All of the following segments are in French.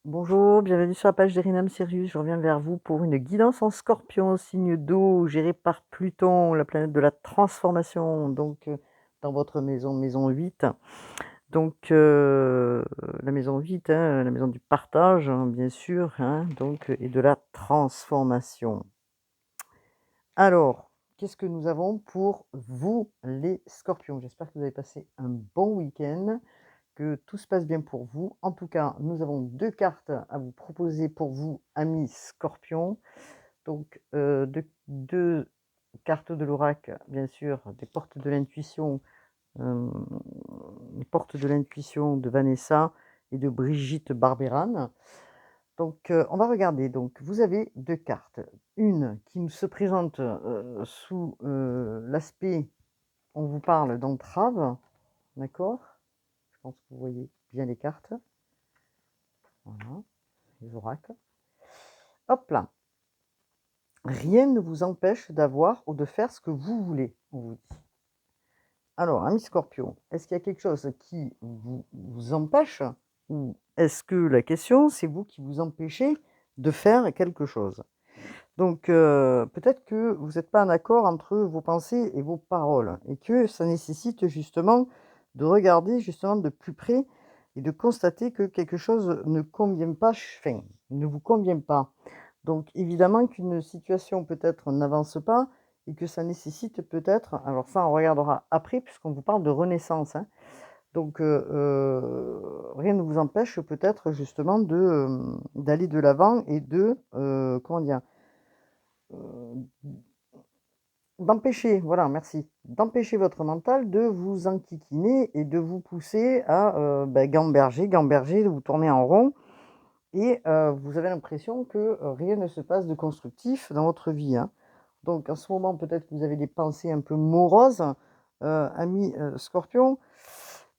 Bonjour, bienvenue sur la page d'Erinam Sirius. Je reviens vers vous pour une guidance en Scorpion, signe d'eau, géré par Pluton, la planète de la transformation, dans votre maison 8. La maison 8, hein, la maison du partage, hein, bien sûr, hein, et de la transformation. Alors, qu'est-ce que nous avons pour vous, les Scorpions? J'espère que vous avez passé un bon week-end, que tout se passe bien pour vous. En tout cas, nous avons 2 cartes à vous proposer pour vous, amis Scorpions. Deux cartes de l'oracle, bien sûr, des portes de l'intuition, les portes de l'intuition de Vanessa et de Brigitte Barbéran. On va regarder. Donc, vous avez 2 cartes. Une qui nous se présente, sous, l'aspect, on vous parle d'entrave, d'accord? Je pense que vous voyez bien les cartes. Voilà, les oracles. Hop là. Rien ne vous empêche d'avoir ou de faire ce que vous voulez, on vous dit. Alors, ami Scorpion, est-ce qu'il y a quelque chose qui vous empêche, ou est-ce que la question, c'est vous qui vous empêchez de faire quelque chose? Peut-être que vous n'êtes pas en accord entre vos pensées et vos paroles, et que ça nécessite justement de regarder justement de plus près et de constater que quelque chose ne convient pas, enfin, ne vous convient pas. Donc évidemment qu'une situation peut-être n'avance pas et que ça nécessite peut-être, alors ça on regardera après puisqu'on vous parle de renaissance, hein. Rien ne vous empêche peut-être justement d'aller de l'avant et comment dire? Heu, D'empêcher, voilà, merci, d'empêcher votre mental de vous enquiquiner et de vous pousser à, gamberger, de vous tourner en rond vous avez l'impression que, rien ne se passe de constructif dans votre vie, hein. Donc en ce moment, peut-être que vous avez des pensées un peu moroses, ami, Scorpion.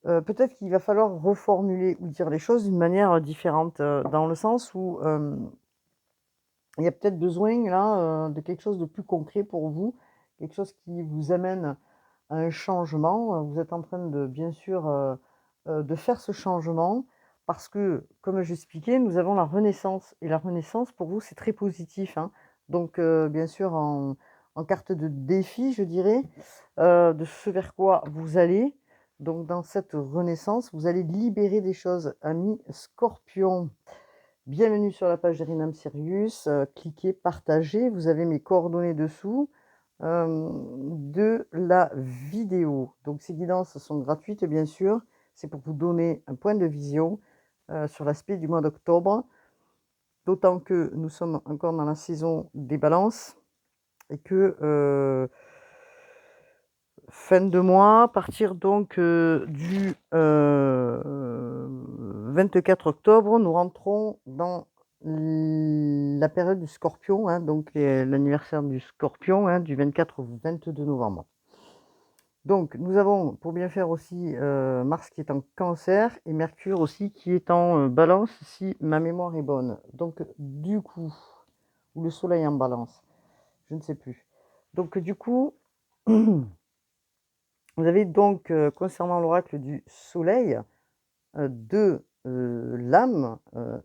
Peut-être qu'il va falloir reformuler ou dire les choses d'une manière, différente, dans le sens où, il y a peut-être besoin là, de quelque chose de plus concret pour vous, quelque chose qui vous amène à un changement. Vous êtes en train de bien sûr, de faire ce changement parce que, comme j'expliquais, nous avons la renaissance et la renaissance pour vous, c'est très positif, hein. Bien sûr en carte de défi, je dirais, de ce vers quoi vous allez. Donc dans cette renaissance, vous allez libérer des choses, amis Scorpion. Bienvenue sur la page d'Erinam Sirius, cliquez, partagez, vous avez mes coordonnées dessous, de la vidéo. Donc ces guidances sont gratuites bien sûr, c'est pour vous donner un point de vision, sur l'aspect du mois d'octobre, d'autant que nous sommes encore dans la saison des balances et que, fin de mois, à partir du 24 octobre, nous rentrons dans la période du Scorpion, hein, l'anniversaire du Scorpion, hein, du 24 au 22 novembre. Donc nous avons pour bien faire aussi, Mars qui est en Cancer et Mercure aussi qui est en, Balance si ma mémoire est bonne. Ou le Soleil en Balance, je ne sais plus. Vous avez concernant l'oracle du soleil, 2 lames,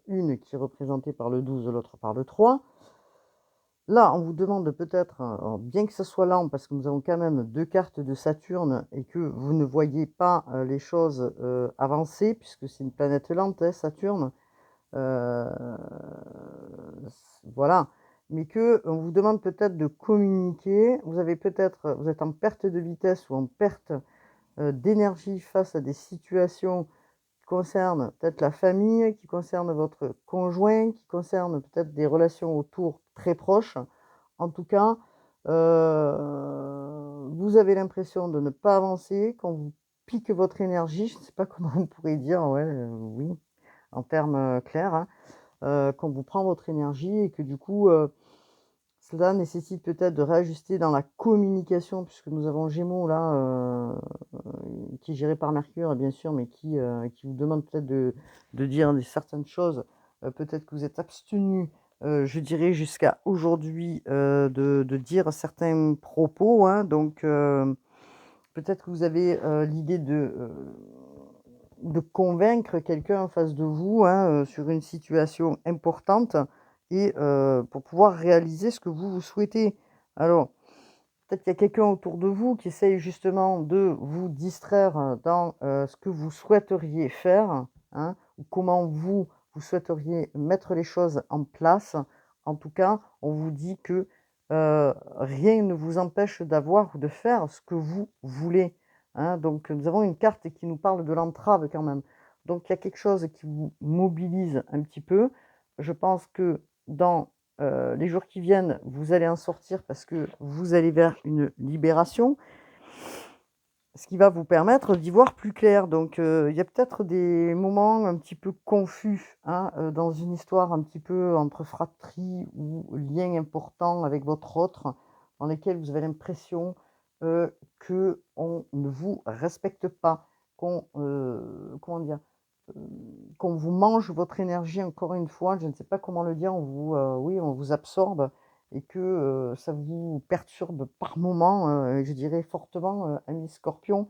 une qui est représentée par le 12, l'autre par le 3. Là, on vous demande peut-être, alors bien que ce soit lent, parce que nous avons quand même 2 cartes de Saturne et que vous ne voyez pas, les choses, avancer puisque c'est une planète lente, hein, Saturne. Heu, voilà, mais qu'on vous demande peut-être de communiquer. Vous êtes en perte de vitesse ou en perte d'énergie face à des situations qui concernent peut-être la famille, qui concernent votre conjoint, qui concernent peut-être des relations autour très proches. En tout cas, vous avez l'impression de ne pas avancer, qu'on vous pique votre énergie, je ne sais pas comment on pourrait dire, ouais, oui, en termes, clairs, hein, qu'on vous prend votre énergie et que du coup, cela nécessite peut-être de réajuster dans la communication puisque nous avons Gémeaux là, qui est géré par Mercure bien sûr, mais qui vous demande peut-être de dire certaines choses. Peut-être que vous êtes abstenu, je dirais jusqu'à aujourd'hui, de dire certains propos, hein. Peut-être que vous avez, l'idée de convaincre quelqu'un en face de vous, hein, sur une situation importante et pour pouvoir réaliser ce que vous souhaitez. Alors, peut-être qu'il y a quelqu'un autour de vous qui essaye justement de vous distraire, dans, ce que vous souhaiteriez faire, hein, ou comment vous souhaiteriez mettre les choses en place. En tout cas, on vous dit que, rien ne vous empêche d'avoir ou de faire ce que vous voulez, hein. Donc nous avons une carte qui nous parle de l'entrave quand même. Donc il y a quelque chose qui vous mobilise un petit peu. Je pense que dans les jours qui viennent, vous allez en sortir parce que vous allez vers une libération, ce qui va vous permettre d'y voir plus clair. Donc, il y a peut-être des moments un petit peu confus, hein, dans une histoire un petit peu entre fratrie ou lien important avec votre autre, dans lesquels vous avez l'impression, qu'on ne vous respecte pas, comment dire? Qu'on vous mange votre énergie encore une fois, je ne sais pas comment le dire, oui, on vous absorbe et que, ça vous perturbe par moments, je dirais fortement, ami Scorpion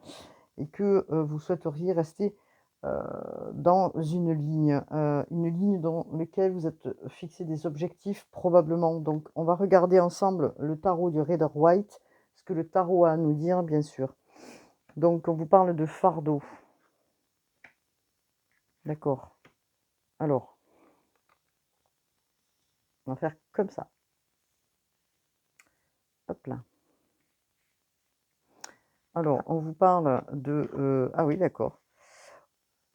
et que, vous souhaiteriez rester, heu, dans une ligne dans laquelle vous êtes fixé des objectifs probablement. Donc on va regarder ensemble le tarot du Rider-Waite, ce que le tarot a à nous dire bien sûr. Donc on vous parle de fardeau. D'accord. Alors on va faire comme ça. Hop là. Alors, on vous parle de, ah oui, d'accord.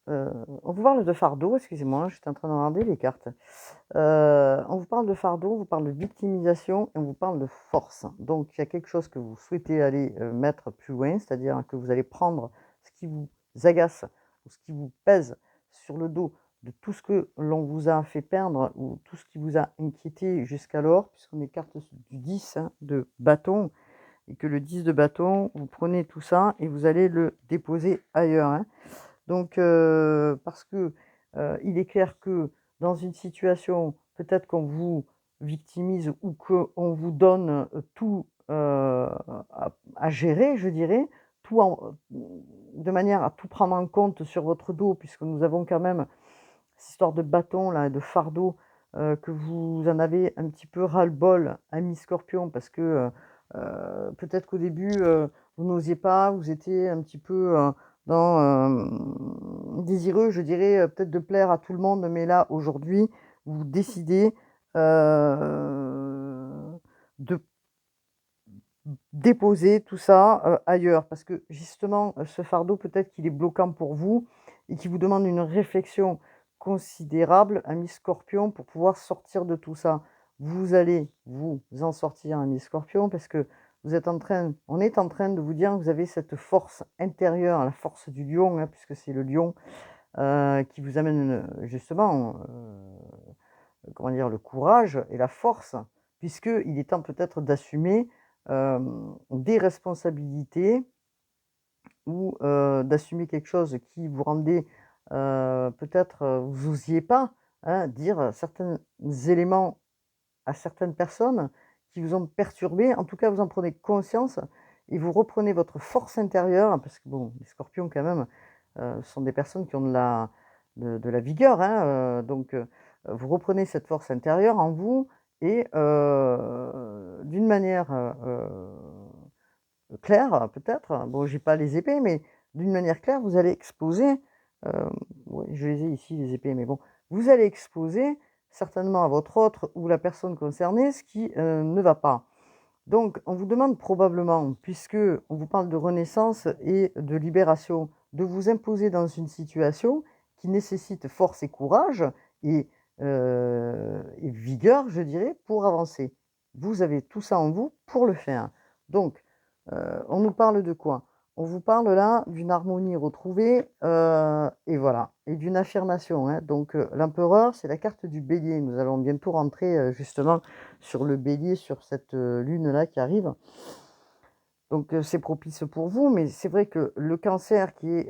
On vous parle de fardeau, excusez-moi, j'étais en train de regarder les cartes. On vous parle de fardeau, on vous parle de victimisation et on vous parle de force. Donc, il y a quelque chose que vous souhaitez aller, mettre plus loin, c'est-à-dire que vous allez prendre ce qui vous agace ou ce qui vous pèse sur le dos de tout ce que l'on vous a fait perdre ou tout ce qui vous a inquiété jusqu'alors, puisqu'on est carte du 10, hein, de bâton et que le 10 de bâton, vous prenez tout ça et vous allez le déposer ailleurs, hein. Donc, parce que, il est clair que dans une situation, peut-être qu'on vous victimise ou qu'on vous donne, tout, à gérer, je dirais, tout de manière à tout prendre en compte sur votre dos puisque nous avons quand même cette histoire de bâton là et de fardeau, que vous en avez un petit peu ras-le-bol, ami Scorpion, parce que, peut-être qu'au début, vous n'osiez pas, vous étiez un petit peu, désireux, je dirais, peut-être de plaire à tout le monde, mais là, aujourd'hui, vous décidez, de déposer tout ça, ailleurs. Parce que justement, ce fardeau, peut-être qu'il est bloquant pour vous et qui vous demande une réflexion considérable, ami Scorpion, pour pouvoir sortir de tout ça. Vous allez vous en sortir, ami Scorpion, parce que on est en train de vous dire que vous avez cette force intérieure, la force du lion, hein, puisque c'est le lion, qui vous amène, justement, comment dire? Le courage et la force, puisqu'il est temps peut-être d'assumer, des responsabilités ou, d'assumer quelque chose qui vous rendait, peut-être, vous n'osiez pas, hein, dire certains éléments à certaines personnes qui vous ont perturbé. En tout cas, vous en prenez conscience et vous reprenez votre force intérieure, parce que bon, les scorpions quand même, sont des personnes qui ont de la vigueur, hein, donc vous reprenez cette force intérieure en vous et d'une manière, claire peut-être, bon j'ai pas les épées, mais d'une manière claire, vous allez exposer, ouais, je les ai ici les épées, mais bon, vous allez exposer certainement à votre autre ou la personne concernée ce qui, ne va pas. Donc on vous demande probablement, puisque on vous parle de renaissance et de libération, de vous imposer dans une situation qui nécessite force et courage et vigueur, je dirais, pour avancer. Vous avez tout ça en vous pour le faire. Donc, on nous parle de quoi? On vous parle là d'une harmonie retrouvée, et voilà, et d'une affirmation, hein. Donc, l'empereur, c'est la carte du bélier. Nous allons bientôt rentrer, justement sur le bélier, sur cette, lune-là qui arrive. Donc, c'est propice pour vous, mais c'est vrai que le cancer qui est,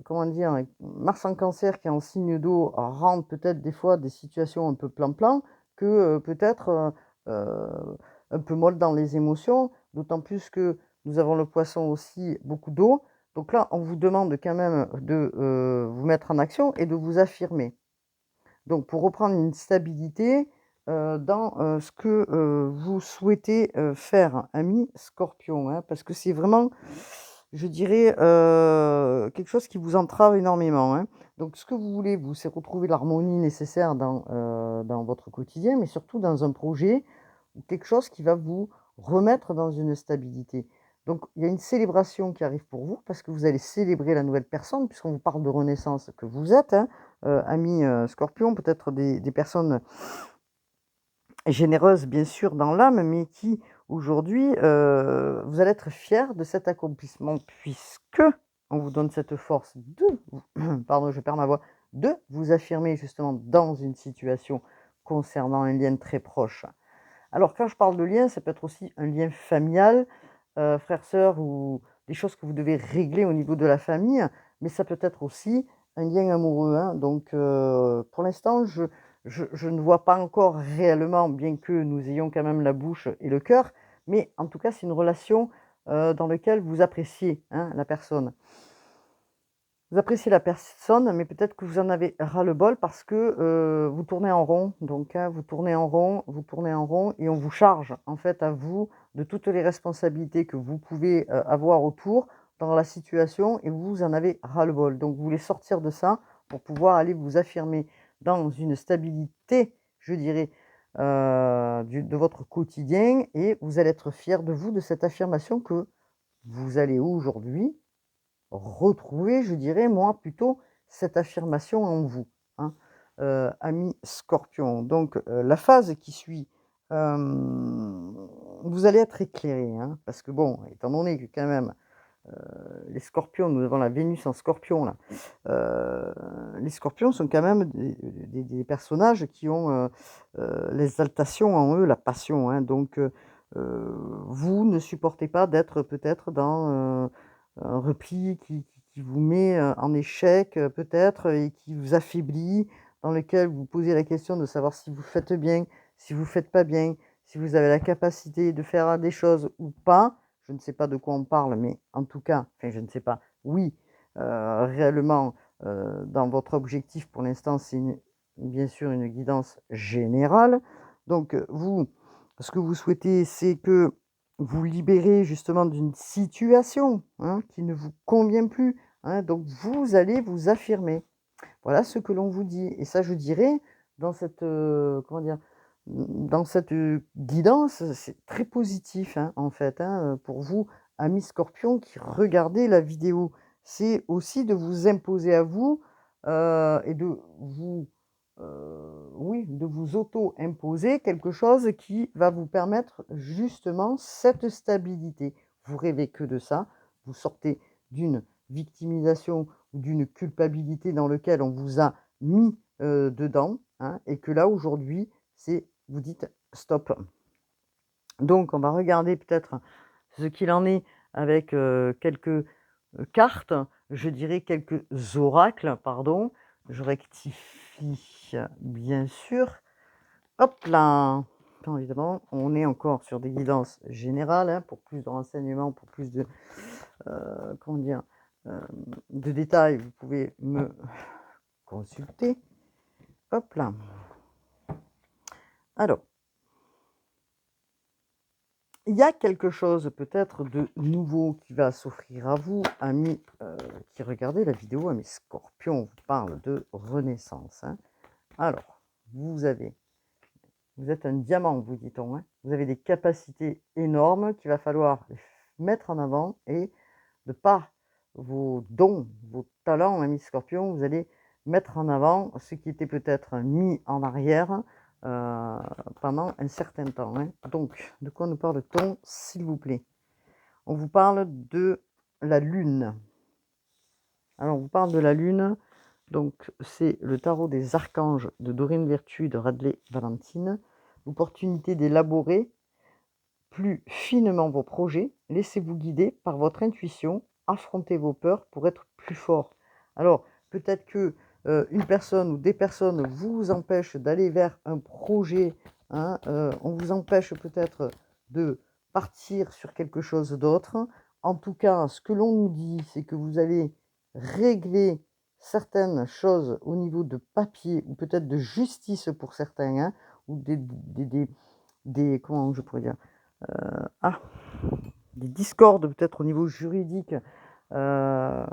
comment dire? Mars en cancer qui est en signe d'eau rend peut-être des fois des situations un peu plan-plan que, peut-être, un peu molles dans les émotions, d'autant plus que nous avons le poisson aussi beaucoup d'eau, Donc là, on vous demande quand même de vous mettre en action et de vous affirmer. Donc pour reprendre une stabilité dans ce que vous souhaitez faire, ami Scorpion, hein, parce que c'est vraiment, je dirais, quelque chose qui vous entrave énormément, hein. Donc ce que vous voulez, vous, c'est retrouver l'harmonie nécessaire dans votre quotidien, mais surtout dans un projet ou quelque chose qui va vous remettre dans une stabilité. Donc il y a une célébration qui arrive pour vous, parce que vous allez célébrer la nouvelle personne, puisqu'on vous parle de renaissance que vous êtes, hein, ami Scorpion, peut-être des personnes généreuses, bien sûr, dans l'âme, mais qui, aujourd'hui, vous allez être fiers de cet accomplissement, puisque on vous donne cette force de pardon, je perds ma voix, de vous affirmer justement dans une situation concernant un lien très proche. Alors quand je parle de lien, ça peut être aussi un lien familial, frère, sœur, ou des choses que vous devez régler au niveau de la famille, mais ça peut être aussi un lien amoureux, hein. Donc pour l'instant, je ne vois pas encore réellement, bien que nous ayons quand même la bouche et le cœur, mais en tout cas, c'est une relation, dans laquelle vous appréciez, hein, la personne. Vous appréciez la personne, mais peut-être que vous en avez ras-le-bol parce que, vous tournez en rond. Donc, hein, vous tournez en rond, vous tournez en rond et on vous charge, en fait, à vous, de toutes les responsabilités que vous pouvez, avoir autour dans la situation, et vous en avez ras-le-bol. Donc vous voulez sortir de ça pour pouvoir aller vous affirmer dans une stabilité, je dirais, de votre quotidien, et vous allez être fier de vous, de cette affirmation que vous allez aujourd'hui retrouver, je dirais, moi, plutôt cette affirmation en vous, hein, ami Scorpion. Donc, la phase qui suit, vous allez être éclairé, hein, parce que bon, étant donné que quand même, les Scorpions, nous avons la Vénus en Scorpion là, les Scorpions sont quand même des personnages qui ont, l'exaltation en eux, la passion, hein. Donc, vous ne supportez pas d'être peut-être dans, un repli qui vous met, en échec, peut-être, et qui vous affaiblit, dans lequel vous posez la question de savoir si vous faites bien, si vous faites pas bien, si vous avez la capacité de faire des choses ou pas. Je ne sais pas de quoi on parle, mais en tout cas, enfin je ne sais pas, oui, réellement, dans votre objectif pour l'instant, c'est bien sûr une guidance générale. Donc, vous, ce que vous souhaitez, c'est que vous libérer justement d'une situation, hein, qui ne vous convient plus, hein, donc vous allez vous affirmer. Voilà ce que l'on vous dit, et ça, je dirais, dans cette, comment dire? Dans cette, guidance, c'est très positif, hein, en fait, hein, pour vous, amis Scorpions qui regardez la vidéo. C'est aussi de vous imposer à vous, et de vous, oui, de vous auto-imposer quelque chose qui va vous permettre justement cette stabilité. Vous rêvez que de ça, vous sortez d'une victimisation ou d'une culpabilité dans lequel on vous a mis, dedans, hein, et que là, aujourd'hui, c'est vous dites: «Stop». Donc on va regarder peut-être ce qu'il en est avec, quelques, cartes, je dirais quelques oracles, pardon. Je rectifie, bien sûr. Hop là! Bien évidemment, on est encore sur des guidances générales, hein, pour plus de renseignements, pour plus de, comment dire? De détails, vous pouvez me consulter. Hop là. Alors, il y a quelque chose peut-être de nouveau qui va s'offrir à vous, amis, qui regardez la vidéo, amis Scorpions, on vous parle de renaissance, hein. Alors, vous êtes un diamant, vous dit-on, hein. Vous avez des capacités énormes qu'il va falloir mettre en avant, et de par vos dons, vos talents, amis Scorpions, vous allez mettre en avant ce qui était peut-être mis en arrière, pendant un certain temps, hein. Donc, de quoi nous parle-t-on, s'il vous plaît? On vous parle de la lune. Alors, on vous parle de la lune, donc c'est le tarot des archanges de Dorine Virtue de Radley Valentine. L'opportunité d'élaborer plus finement vos projets, laissez-vous guider par votre intuition, affrontez vos peurs pour être plus fort. Alors, peut-être que une personne ou des personnes vous empêchent d'aller vers un projet, hein, on vous empêche peut-être de partir sur quelque chose d'autre, En tout cas, ce que l'on nous dit, c'est que vous allez régler certaines choses au niveau de papier ou peut-être de justice pour certains, hein, ou comment je pourrais dire? Ah, des discordes peut-être au niveau juridique, heu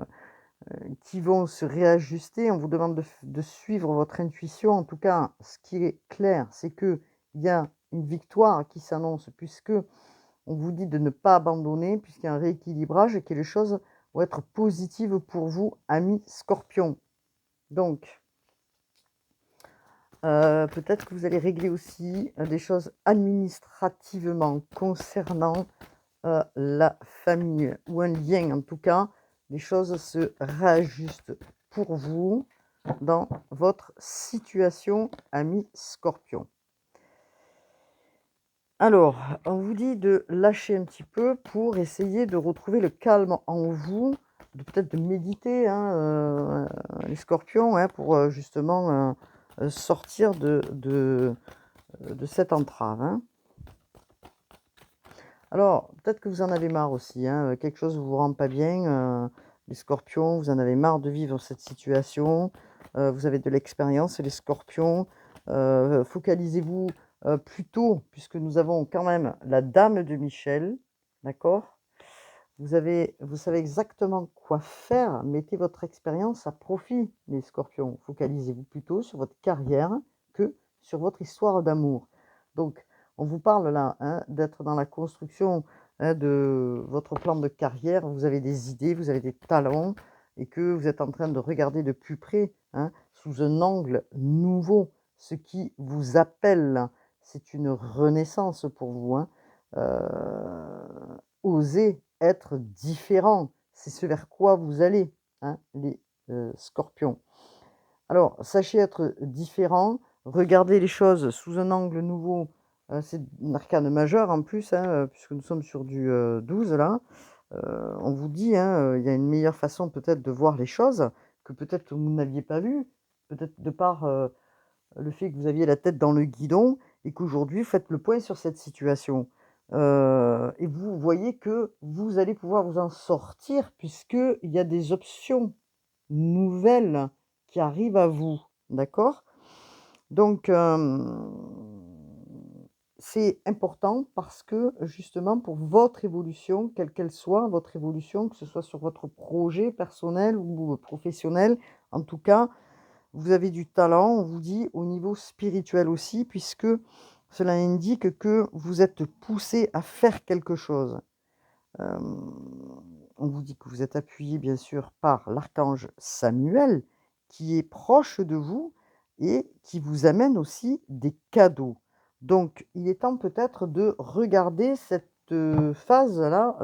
qui vont se réajuster. On vous demande de suivre votre intuition. En tout cas, ce qui est clair, c'est qu'il y a une victoire qui s'annonce puisque on vous dit de ne pas abandonner, puisqu'il y a un rééquilibrage et que les choses vont être positives pour vous, amis Scorpion. Donc, peut-être que vous allez régler aussi des choses administrativement concernant la famille ou un lien. En tout cas, les choses se réajustent pour vous dans votre situation, ami Scorpion. Alors, on vous dit de lâcher un petit peu pour essayer de retrouver le calme en vous, de peut-être de méditer, hein, les Scorpions, hein, pour justement sortir de cette entrave, hein. Alors, peut-être que vous en avez marre aussi, hein, quelque chose ne vous rend pas bien, les Scorpions, vous en avez marre de vivre cette situation, vous avez de l'expérience, les Scorpions, focalisez-vous, plutôt, puisque nous avons quand même la dame de Michel, d'accord? Vous savez exactement quoi faire, mettez votre expérience à profit, les Scorpions. Focalisez-vous plutôt sur votre carrière que sur votre histoire d'amour. Donc, on vous parle là, hein, d'être dans la construction, hein, de votre plan de carrière. Vous avez des idées, vous avez des talents et que vous êtes en train de regarder de plus près, hein, sous un angle nouveau, ce qui vous appelle. C'est une renaissance pour vous, hein. Osez être différent, c'est ce vers quoi vous allez, hein, les Scorpions. Alors, sachez être différent, regardez les choses sous un angle nouveau, c'est une arcane majeure en plus, hein, puisque nous sommes sur du 12 là. On vous dit, hein, il y a une meilleure façon peut-être de voir les choses, que peut-être vous n'aviez pas vu, peut-être de par, le fait que vous aviez la tête dans le guidon et qu'aujourd'hui, vous faites le point sur cette situation. Et vous voyez que vous allez pouvoir vous en sortir puisqu'il y a des options nouvelles qui arrivent à vous, d'accord? Donc, c'est important parce que justement pour votre évolution, quelle qu'elle soit, votre évolution, que ce soit sur votre projet personnel ou professionnel, en tout cas, vous avez du talent, on vous dit au niveau spirituel aussi, puisque cela indique que vous êtes poussé à faire quelque chose. Hem, on vous dit que vous êtes appuyé bien sûr par l'archange Samuel, qui est proche de vous et qui vous amène aussi des cadeaux. Donc il est temps peut-être de regarder cette, phase-là,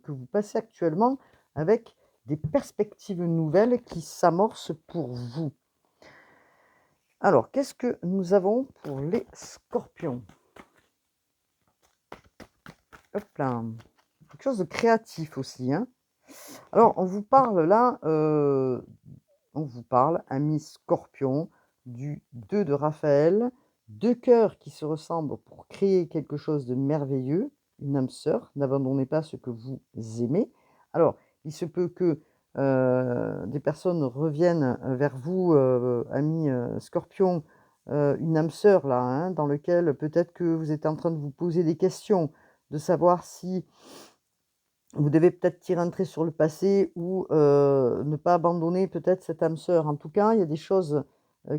que vous passez actuellement avec des perspectives nouvelles qui s'amorcent pour vous. Alors, qu'est-ce que nous avons pour les Scorpions? Hop là, quelque chose de créatif aussi, hein. Alors, on vous parle là, on vous parle, amis Scorpions, du 2 de Raphaël, 2 cœurs qui se ressemblent pour créer quelque chose de merveilleux, une âme sœur. N'abandonnez pas ce que vous aimez. Alors, il se peut que, des personnes reviennent, vers vous, amis, Scorpions, une âme sœur là, hein, dans lequel peut-être que vous êtes en train de vous poser des questions, de savoir si vous devez peut-être tirer un trait sur le passé ou ne pas abandonner peut-être cette âme sœur. En tout cas, il y a des choses,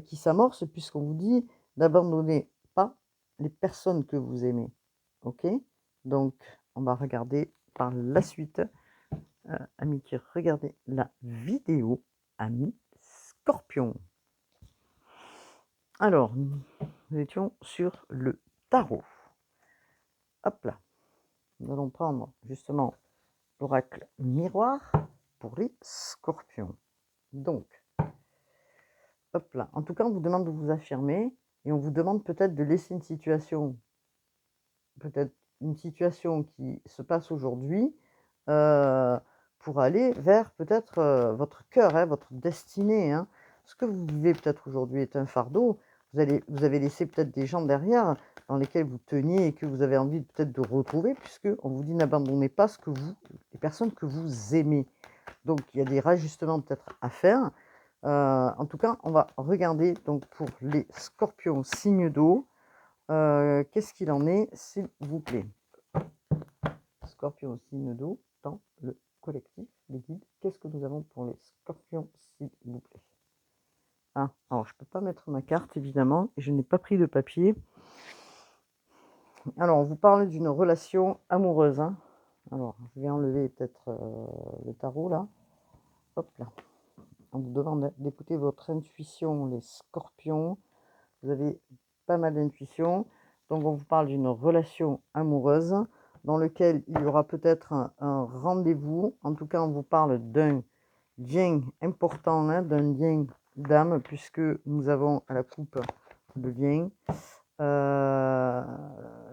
qui s'amorcent puisqu'on vous dit d'abandonner pas les personnes que vous aimez. OK? Donc on va regarder par la suite, amis qui regardez la vidéo, amis Scorpions. Alors, nous étions sur le tarot. Hop là, nous allons prendre justement l'oracle miroir pour les Scorpions. Donc, hop là. En tout cas, on vous demande de vous affirmer et on vous demande peut-être de laisser une situation, peut-être une situation qui se passe aujourd'hui, heu, pour aller vers peut-être, votre cœur, hein, votre destinée, hein. Ce que vous vivez peut-être aujourd'hui est un fardeau. Vous avez laissé peut-être des gens derrière dans lesquels vous teniez et que vous avez envie peut-être de retrouver, puisque on vous dit: «N'abandonnez pas les personnes que vous aimez». Donc il y a des rajustements peut-être à faire. En tout cas, on va regarder donc pour les scorpions signe d'eau, qu'est-ce qu'il en est, s'il vous plaît? Scorpions signe d'eau dans le collectif, les guides, qu'est-ce que nous avons pour les scorpions, s'il vous plaît? Ah, alors je ne peux pas mettre ma carte évidemment, et je n'ai pas pris de papier. Alors, on vous parle d'une relation amoureuse, hein. Alors, je vais enlever peut-être le tarot là. Hop là. On vous demande d'écouter votre intuition, les scorpions. Vous avez pas mal d'intuition. Donc, on vous parle d'une relation amoureuse dans laquelle il y aura peut-être un rendez-vous. En tout cas, on vous parle d'un lien important, hein, d'un lien d'âme, puisque nous avons à la coupe le lien.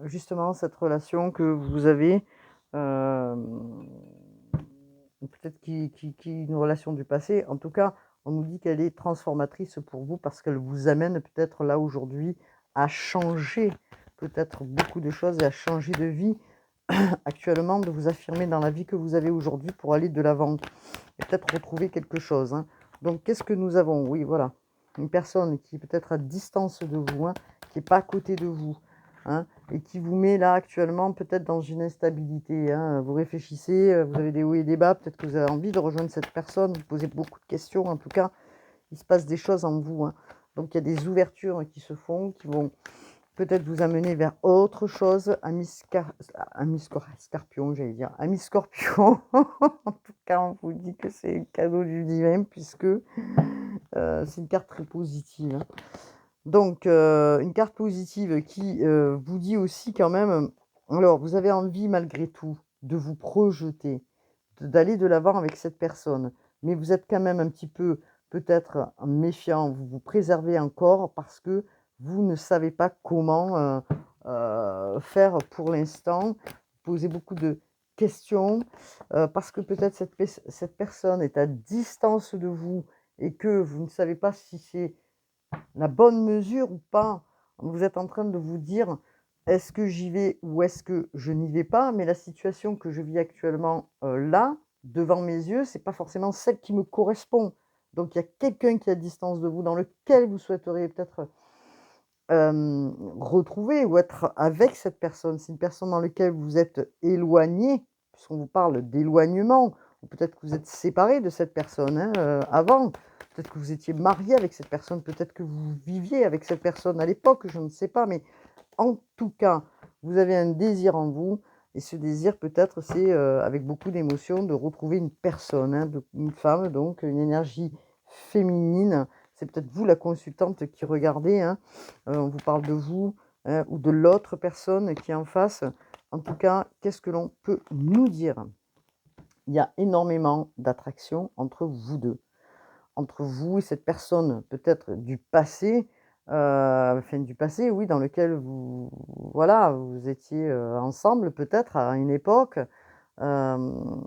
Justement, cette relation que vous avez, peut-être qui est une relation du passé. En tout cas, on nous dit qu'elle est transformatrice pour vous parce qu'elle vous amène peut-être là aujourd'hui à changer peut-être beaucoup de choses et à changer de vie actuellement, de vous affirmer dans la vie que vous avez aujourd'hui pour aller de l'avant et peut-être retrouver quelque chose, hein. Donc, qu'est-ce que nous avons? Oui, voilà, une personne qui est peut-être à distance de vous, hein, qui n'est pas à côté de vous, hein, et qui vous met là actuellement peut-être dans une instabilité, hein. Vous réfléchissez, vous avez des hauts et des bas, peut-être que vous avez envie de rejoindre cette personne, vous posez beaucoup de questions, en tout cas, il se passe des choses en vous, hein. Donc, il y a des ouvertures qui se font, qui vont peut-être vous amener vers autre chose, scorpion, j'allais dire, ami scorpion. En tout cas, on vous dit que c'est un cadeau du divin, puisque c'est une carte très positive, hein. Donc, une carte positive qui vous dit aussi quand même, alors vous avez envie malgré tout de vous projeter, d'aller de l'avant avec cette personne, mais vous êtes quand même un petit peu peut-être méfiant, vous vous préservez encore parce que vous ne savez pas comment faire pour l'instant. Vous posez beaucoup de questions parce que peut-être cette personne est à distance de vous et que vous ne savez pas si c'est la bonne mesure ou pas. Vous êtes en train de vous dire: «Est-ce que j'y vais ou est-ce que je n'y vais pas?» Mais la situation que je vis actuellement, là, devant mes yeux, c'est pas forcément celle qui me correspond. Donc il y a quelqu'un qui est à distance de vous, dans lequel vous souhaiteriez peut-être, retrouver ou être avec cette personne. C'est une personne dans laquelle vous êtes éloigné, puisqu'on vous parle d'éloignement, ou peut-être que vous êtes séparé de cette personne, hein, avant. Peut-être que vous étiez marié avec cette personne, peut-être que vous viviez avec cette personne à l'époque, je ne sais pas, mais en tout cas, vous avez un désir en vous et ce désir peut-être c'est, avec beaucoup d'émotion de retrouver une personne, hein, une femme donc une énergie féminine. C'est peut-être vous la consultante qui regardez, hein, on vous parle de vous, hein, ou de l'autre personne qui est en face. En tout cas, qu'est-ce que l'on peut nous dire? Il y a énormément d'attraction entre vous 2, entre vous et cette personne peut-être du passé, enfin du passé, oui, dans lequel vous voilà, vous étiez, ensemble peut-être à une époque. Hem,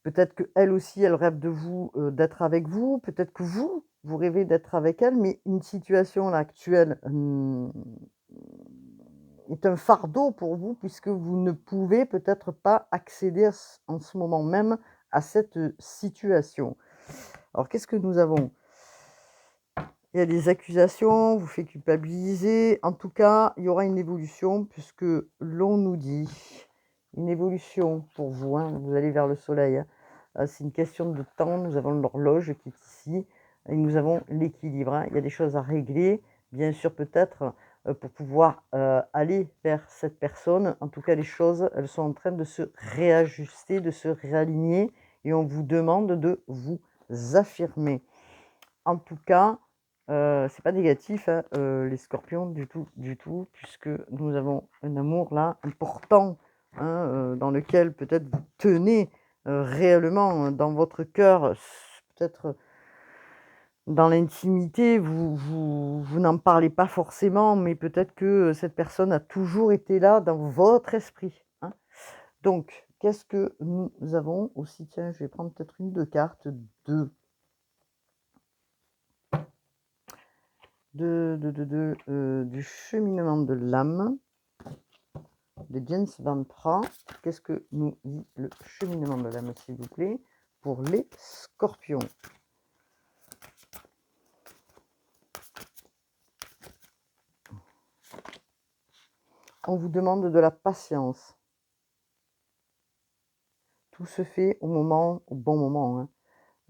Peut-être qu'elle aussi, elle rêve de vous, d'être avec vous. Peut-être que vous, vous rêvez d'être avec elle, mais une situation là actuelle, est un fardeau pour vous puisque vous ne pouvez peut-être pas accéder en ce moment même à cette, situation. Alors qu'est-ce que nous avons? Il y a des accusations, on vous fait culpabiliser. En tout cas, il y aura une évolution puisque l'on nous dit une évolution pour vous, hein, vous allez vers le soleil, hein. C'est une question de temps, nous avons l'horloge qui est ici et nous avons l'équilibre, hein. Il y a des choses à régler, bien sûr peut-être, pour pouvoir, aller vers cette personne. En tout cas, les choses, elles sont en train de se réajuster, de se réaligner et on vous demande de vous affirmer. En tout cas, c'est pas négatif, hein, les scorpions du tout, du tout, puisque nous avons un amour là important, hein, dans lequel peut-être vous tenez, réellement, dans votre cœur, peut-être dans l'intimité, vous n'en parlez pas forcément, mais peut-être que, cette personne a toujours été là dans votre esprit, hein. Donc qu'est-ce que nous avons aussi? Tiens, je vais prendre peut-être une 2 cartes, 2. du cheminement de l'âme de James Van Pra. Qu'est-ce que nous dit le cheminement de l'âme, s'il vous plaît, pour les scorpions? On vous demande de la patience. Tout se fait au bon moment, hein.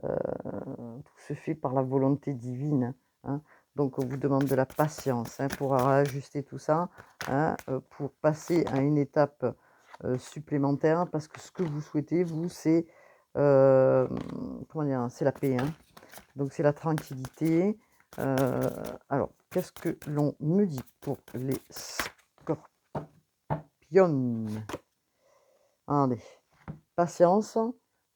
Tout se fait par la volonté divine, hein. Donc on vous demande de la patience, hein, pour ajuster tout ça, hein, pour passer à une étape supplémentaire, parce que ce que vous souhaitez, vous, c'est comment dire, c'est la paix, hein. Donc c'est la tranquillité. Alors, qu'est-ce que l'on me dit pour les scorpions? Allez, patience.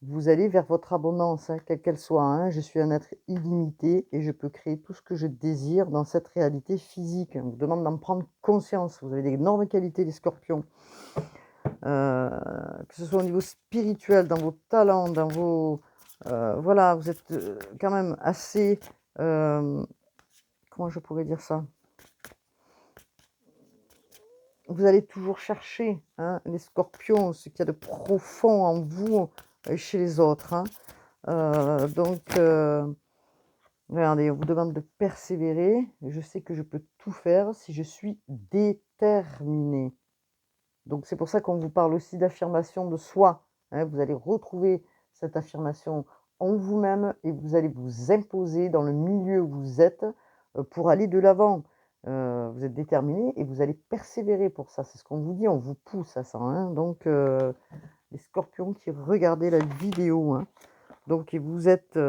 Vous allez vers votre abondance, hein, quelle qu'elle soit, hein. Je suis un être illimité et je peux créer tout ce que je désire dans cette réalité physique. On vous demande d'en prendre conscience. Vous avez d'énormes qualités, les scorpions. Que ce soit au niveau spirituel, dans vos talents, dans vos... voilà, vous êtes quand même assez... comment je pourrais dire ça? Vous allez toujours chercher, hein, les scorpions, ce qu'il y a de profond en vous et chez les autres, hein. Donc, regardez, on vous demande de persévérer. Je sais que je peux tout faire si je suis déterminée. Donc, c'est pour ça qu'on vous parle aussi d'affirmation de soi, hein. Vous allez retrouver cette affirmation en vous-même et vous allez vous imposer dans le milieu où vous êtes pour aller de l'avant. Vous êtes déterminé et vous allez persévérer pour ça. C'est ce qu'on vous dit, on vous pousse à ça, hein. Donc, les scorpions qui regardaient la vidéo, hein. Donc, et vous êtes...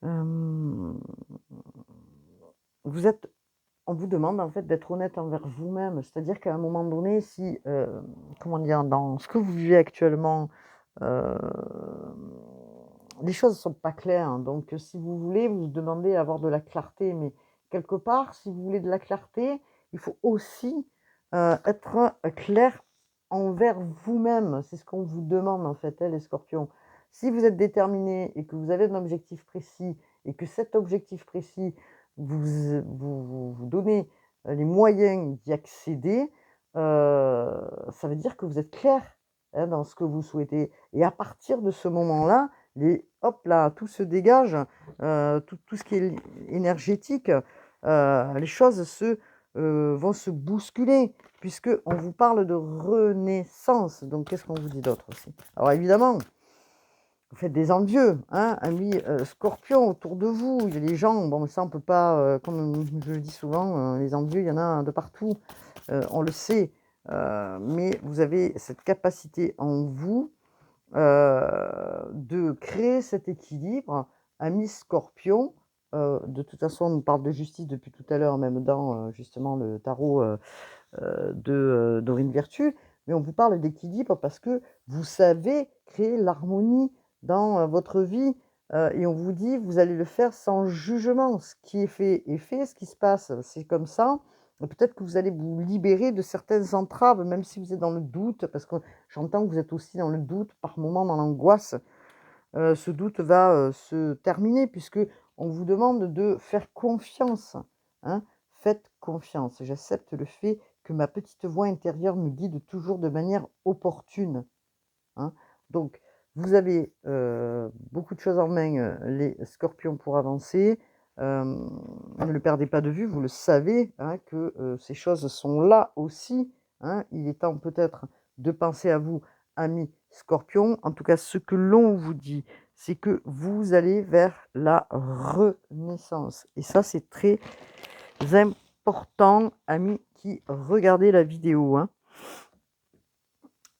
vous êtes on vous demande en fait d'être honnête envers vous-même. C'est-à-dire qu'à un moment donné, si, comment dire? Dans ce que vous vivez actuellement, heu, les choses ne sont pas claires, hein. Donc, si vous voulez, vous demandez à avoir de la clarté, mais quelque part, si vous voulez de la clarté, il faut aussi, être clair envers vous-même. C'est ce qu'on vous demande en fait, hein, les scorpions. Si vous êtes déterminé et que vous avez un objectif précis et que cet objectif précis vous donnez les moyens d'y accéder, ça veut dire que vous êtes clair, hein, dans ce que vous souhaitez. Et à partir de ce moment-là, hop là, tout se dégage, tout ce qui est énergétique, les choses vont se bousculer, puisque on vous parle de renaissance. Donc qu'est-ce qu'on vous dit d'autre aussi? Alors évidemment, vous faites des envieux, hein, amis scorpions autour de vous. Il y a des gens, bon, ça on peut pas, comme je le dis souvent, les envieux, il y en a de partout, on le sait, mais vous avez cette capacité en vous de créer cet équilibre. Amis scorpions, de toute façon, on nous parle de justice depuis tout à l'heure, même dans justement le tarot de Dorine Virtue, mais on vous parle d'équilibre parce que vous savez créer l'harmonie dans votre vie, et on vous dit: «Vous allez le faire sans jugement. Ce qui est fait, ce qui se passe, c'est comme ça». Et peut-être que vous allez vous libérer de certaines entraves, même si vous êtes dans le doute, parce que j'entends que vous êtes aussi dans le doute, par moments dans l'angoisse. Ce doute va se terminer puisque on vous demande de faire confiance, hein. Faites confiance. J'accepte le fait que ma petite voix intérieure me guide toujours de manière opportune, hein. Donc vous avez beaucoup de choses en main, les scorpions, pour avancer. Ne le perdez pas de vue, vous le savez, hein, que ces choses sont là aussi, hein. Il est temps peut-être de penser à vous, amis scorpions. En tout cas, ce que l'on vous dit, c'est que vous allez vers la renaissance. Et ça, c'est très important, amis qui regardez la vidéo, hein.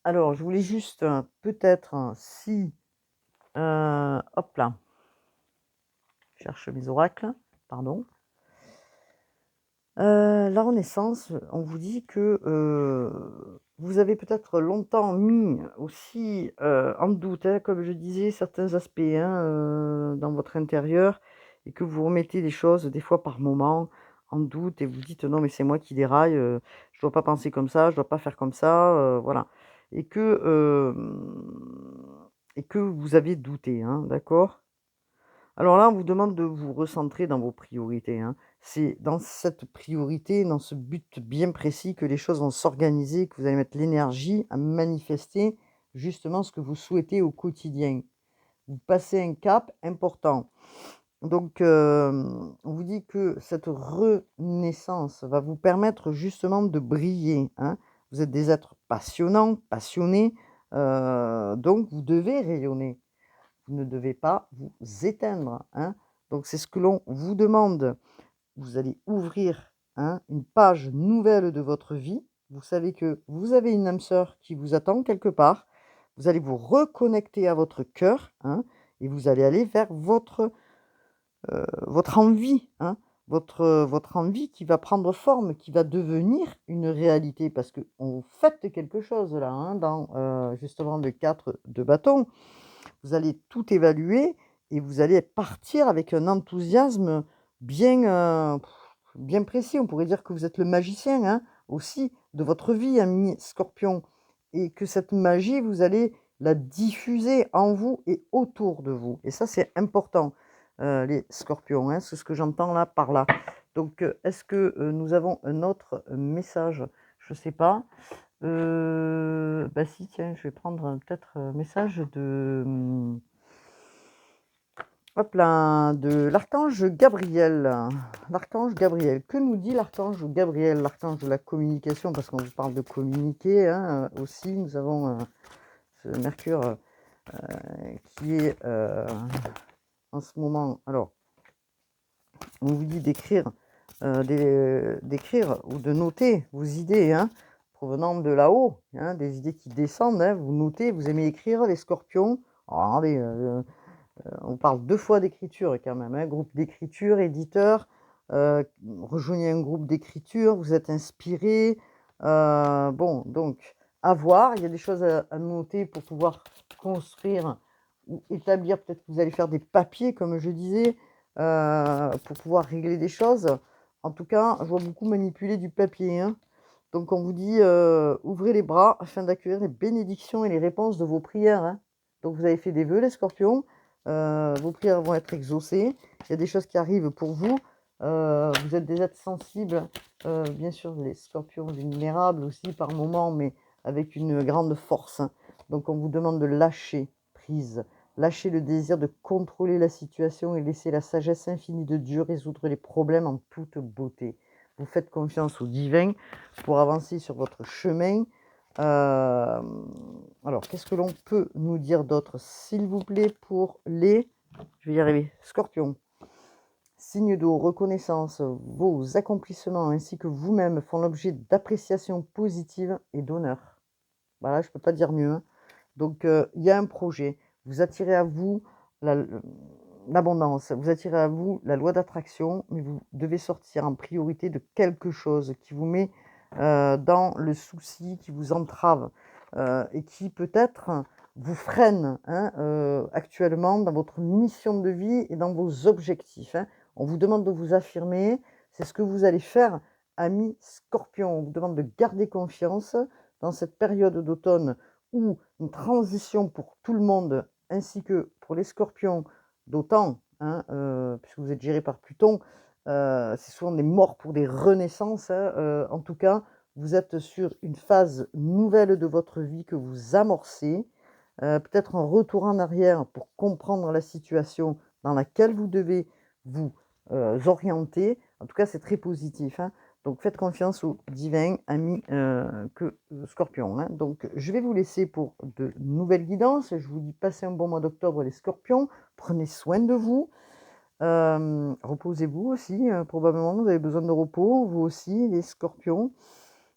Alors, je voulais juste, peut-être, si, hop là, je cherche mes oracles, pardon. La renaissance, on vous dit que, vous avez peut-être longtemps mis aussi, en doute, hein, comme je disais, certains aspects, hein, dans votre intérieur, et que vous remettez les choses des fois par moments en doute et vous dites: «Non mais c'est moi qui déraille, je dois pas penser comme ça, je dois pas faire comme ça», voilà, et que, et que vous avez douté, hein, d'accord? Alors là, on vous demande de vous recentrer dans vos priorités, hein. C'est dans cette priorité, dans ce but bien précis que les choses vont s'organiser, que vous allez mettre l'énergie à manifester justement ce que vous souhaitez au quotidien. Vous passez un cap important. Donc, on vous dit que cette renaissance va vous permettre justement de briller, hein. Vous êtes des êtres passionnants, passionnés, donc vous devez rayonner. Vous ne devez pas vous éteindre, hein. Donc c'est ce que l'on vous demande. Vous allez ouvrir, hein, une page nouvelle de votre vie. Vous savez que vous avez une âme sœur qui vous attend quelque part. Vous allez vous reconnecter à votre cœur, hein, et vous allez aller vers votre envie, hein, votre envie qui va prendre forme, qui va devenir une réalité. Parce qu'on fait quelque chose là, hein, dans, justement le 4 de bâton. Vous allez tout évaluer et vous allez partir avec un enthousiasme bien, bien précis. On pourrait dire que vous êtes le magicien, hein, aussi de votre vie, ami Scorpion, et que cette magie, vous allez la diffuser en vous et autour de vous. Et ça, c'est important, les Scorpions, hein, c'est ce que j'entends là par là. Donc, est-ce que nous avons un autre message? Je ne sais pas. Bah si, tiens, je vais prendre peut-être un message de, hop là, de l'archange Gabriel. L'archange Gabriel. Que nous dit l'archange Gabriel, l'archange de la communication? Parce qu'on vous parle de communiquer, hein, aussi. Nous avons ce Mercure qui est en ce moment. Alors, on vous dit d'écrire d'écrire ou de noter vos idées, hein, provenant de là-haut, hein, des idées qui descendent, hein, vous notez, vous aimez écrire les Scorpions. Alors regardez, on parle 2 fois d'écriture quand même, hein, groupe d'écriture, éditeur, rejoignez un groupe d'écriture, vous êtes inspiré, bon donc à voir, il y a des choses à noter pour pouvoir construire ou établir, peut-être que vous allez faire des papiers comme je disais, pour pouvoir régler des choses. En tout cas, je vois beaucoup manipuler du papier, hein. Donc on vous dit, ouvrez les bras afin d'accueillir les bénédictions et les réponses de vos prières, hein. Donc vous avez fait des vœux les Scorpions, vos prières vont être exaucées. Il y a des choses qui arrivent pour vous. Vous êtes des êtres sensibles, bien sûr les Scorpions vulnérables aussi par moments, mais avec une grande force, hein. Donc on vous demande de lâcher prise. Lâchez le désir de contrôler la situation et laissez la sagesse infinie de Dieu résoudre les problèmes en toute beauté. Vous faites confiance au divin pour avancer sur votre chemin. Alors, qu'est-ce que l'on peut nous dire d'autre, s'il vous plaît, pour les, je vais y arriver, Scorpions. Signe d'eau, reconnaissance, vos accomplissements ainsi que vous-même font l'objet d'appréciation positive et d'honneur. Voilà, je ne peux pas dire mieux, hein. Donc, il y a un projet. Vous attirez à vous l'abondance, vous attirez à vous la loi d'attraction, mais vous devez sortir en priorité de quelque chose qui vous met dans le souci, qui vous entrave et qui peut-être vous freine, hein, actuellement dans votre mission de vie et dans vos objectifs, hein. On vous demande de vous affirmer, c'est ce que vous allez faire, ami Scorpion. On vous demande de garder confiance dans cette période d'automne ou une transition pour tout le monde, ainsi que pour les Scorpions, d'autant, hein, puisque vous êtes géré par Pluton, c'est souvent des morts pour des renaissances, hein, en tout cas, vous êtes sur une phase nouvelle de votre vie que vous amorcez, peut-être un retour en arrière pour comprendre la situation dans laquelle vous devez vous, orienter. En tout cas, c'est très positif, hein. Donc faites confiance au divin, ami, Scorpion, hein. Donc je vais vous laisser pour de nouvelles guidances. Je vous dis passez un bon mois d'octobre les Scorpions. Prenez soin de vous. Reposez-vous aussi, probablement vous avez besoin de repos, vous aussi les Scorpions.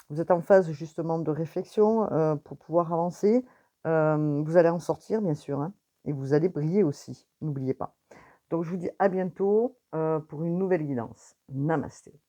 Vous êtes en phase justement de réflexion, pour pouvoir avancer. Vous allez en sortir bien sûr, hein, et vous allez briller aussi, n'oubliez pas. Donc je vous dis à bientôt, pour une nouvelle guidance. Namasté.